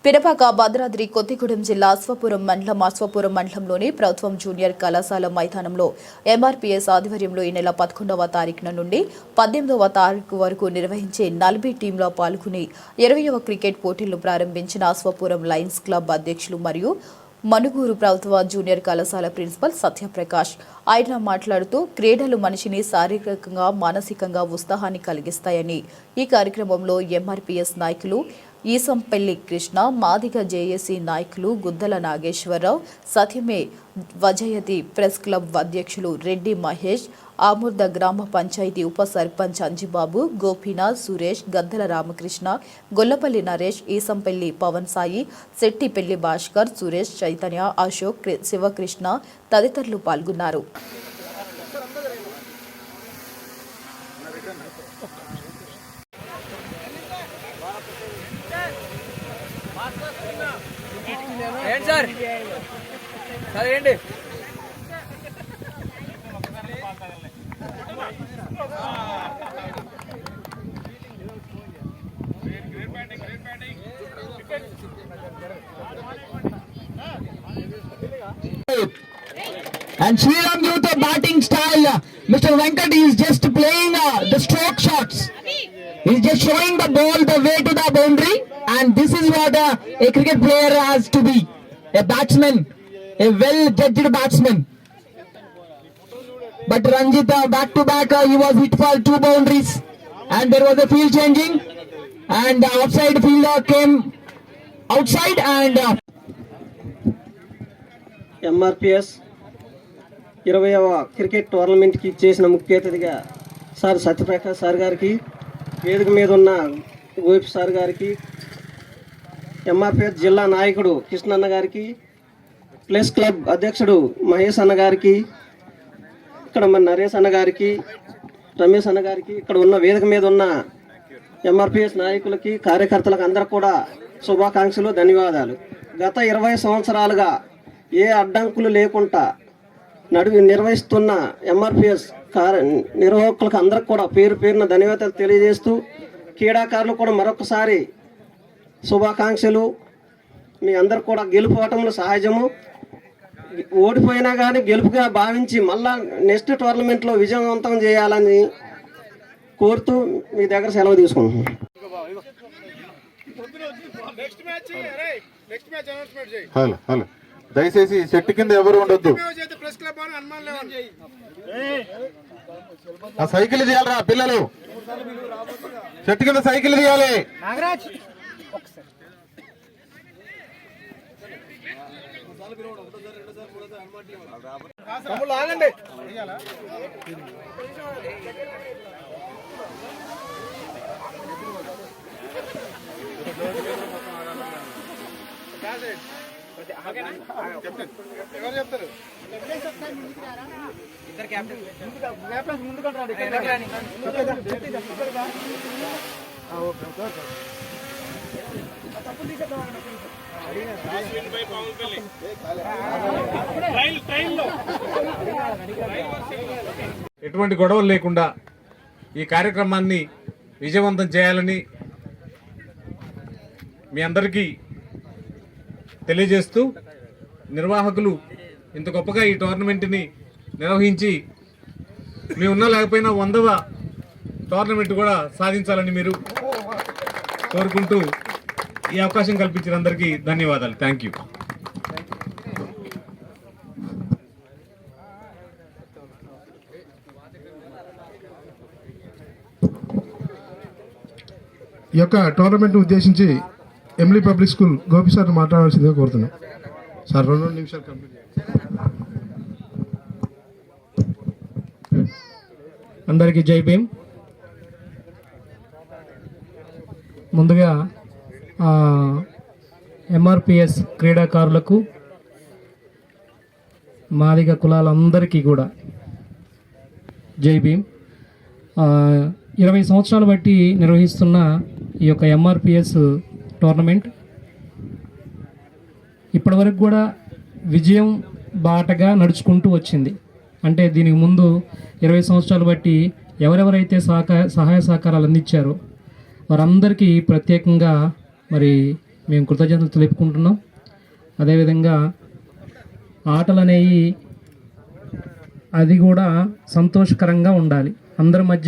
పినపాక భద్రాద్రి కొత్తగూడెం జిల్లా అశ్వపురం మండలంలోని ప్రభుత్వం జూనియర్ కళాశాల మైదానంలో ఎంఆర్పీఎస్ ఆధ్వర్యంలో ఈ నెల 11వ తారీఖున నుండి 18వ తారీఖు వరకు నిర్వహించే 40 టీంలో పాల్గొని 20వ క్రికెట్ పోటీలను ప్రారంభించిన అశ్వపురం లయన్స్ క్లబ్ అధ్యక్షులు మరియు మనుగూరు ప్రభుత్వ జూనియర్ కళాశాల ప్రిన్సిపల్ సత్యప్రకాష్ ఆయన మాట్లాడుతూ క్రీడలు మనిషిని శారీరకంగా మానసికంగా ఉత్సాహాన్ని కలిగిస్తాయని ఈ కార్యక్రమంలో ఎంఆర్పీఎస్ నాయకులు ఈసంపల్లి కృష్ణ మాదిగ జేఏసీ నాయకులు గుద్దల నాగేశ్వరరావు సత్యమే వజయతి ప్రెస్ క్లబ్ అధ్యక్షులు రెడ్డి మహేష్ ఆముర్ద గ్రామ పంచాయతీ ఉప సర్పంచ్ అంజిబాబు గోపీనాథ్ సురేష్ గద్దల రామకృష్ణ గొల్లపల్లి నరేష్ ఈసంపల్లి పవన్ సాయి శెట్టిపెల్లి భాస్కర్ సురేష్ చైతన్య అశోక్ శివకృష్ణ తదితరులు పాల్గొన్నారు. And Sriram Youth batting style, Mr. Venkat is just playing the stroke shots. He's just showing the ball the way to the boundary, and this is what a cricket player has to be. A batsman, a well-judged batsman. But Ranjit back to back, he was hit for 2 boundaries, and there was a field changing, and the outside fielder came outside and MRPS 20వ cricket టోర్నమెంట్కి చేసిన ముఖ్య అతిథిగా sir Satya Prakash sir గారికి, వేదిక మీద ఉన్న Gopi sir గారికి, ఎంఆర్పిఎస్ జిల్లా నాయకుడు కృష్ణన్న గారికి, ప్రెస్ క్లబ్ అధ్యక్షుడు మహేష్ అన్న గారికి, ఇక్కడ మన నరేష్ అన్న గారికి, రమేష్ అన్న గారికి, ఇక్కడ ఉన్న వేదిక మీద ఉన్న ఎంఆర్పిఎస్ నాయకులకి, కార్యకర్తలకు అందరూ కూడా శుభాకాంక్షలు, ధన్యవాదాలు. గత 20 సంవత్సరాలుగా ఏ అడ్డంకులు లేకుండా నిర్వహిస్తున్న ఎంఆర్పిఎస్ నిర్వాహకులకు అందరికి కూడా పేరు పేరున ధన్యవాదాలు తెలియజేస్తూ, క్రీడాకారులు కూడా మరొకసారి శుభాకాంక్షలు. మీ అందరు కూడా గెలుపోవటంలో సహజము, ఓడిపోయినా కానీ గెలుపుగా భావించి మళ్ళా నెక్స్ట్ టోర్నమెంట్లో విజయవంతం చేయాలని కోరుతూ మీ దగ్గర సెలవు తీసుకుంటున్నాను. హలో దయచేసి చెట్టు కింద ఎవరు ఉండొద్దు. ఆ సైకిల్ తీయాలరా పిల్లలు, చెట్టు కింద సైకిల్ తీయాలి. ఎవరు చెప్తారు? ఇద్దరు క్యాప్టెన్స్ ముందు కంటారు. ఎటువంటి గొడవలు లేకుండా ఈ కార్యక్రమాన్ని విజయవంతం చేయాలని మీ అందరికీ తెలియజేస్తూ, నిర్వాహకులు ఇంత గొప్పగా ఈ టోర్నమెంట్ని నిర్వహించి మీ ఉన్నా లేకపోయినా 100వ టోర్నమెంట్ కూడా సాధించాలని మీరు కోరుకుంటూ ఈ అవకాశం కల్పించిన అందరికీ ధన్యవాదాలు. Thank you. ఈ యొక్క టోర్నమెంట్ ఉద్దేశించి ఎంలీ పబ్లిక్ స్కూల్ గోపి సార్ మాట్లాడాల్సిందిగా కోరుతున్నాం. సార్ 2 నిమిషాలు కంప్లీట్. అందరికీ జై భీమ్. ముందుగా ఎంఆర్పిఎస్ క్రీడాకారులకు, మాదిగ కులాలందరికీ కూడా జై భీమ్. 20 సంవత్సరాలు బట్టి నిర్వహిస్తున్న ఈ యొక్క ఎంఆర్పిఎస్ టోర్నమెంట్ ఇప్పటివరకు కూడా విజయం బాటగా నడుచుకుంటూ వచ్చింది. అంటే దీనికి ముందు 20 సంవత్సరాలు బట్టి ఎవరెవరైతే సహాయ సహకారాలు అందించారో వారందరికీ ప్రత్యేకంగా మరి మేము కృతజ్ఞతలు తెలుపుకుంటున్నాం. అదేవిధంగా ఆటలు అనేవి అది కూడా సంతోషకరంగా ఉండాలి. అందరి మధ్య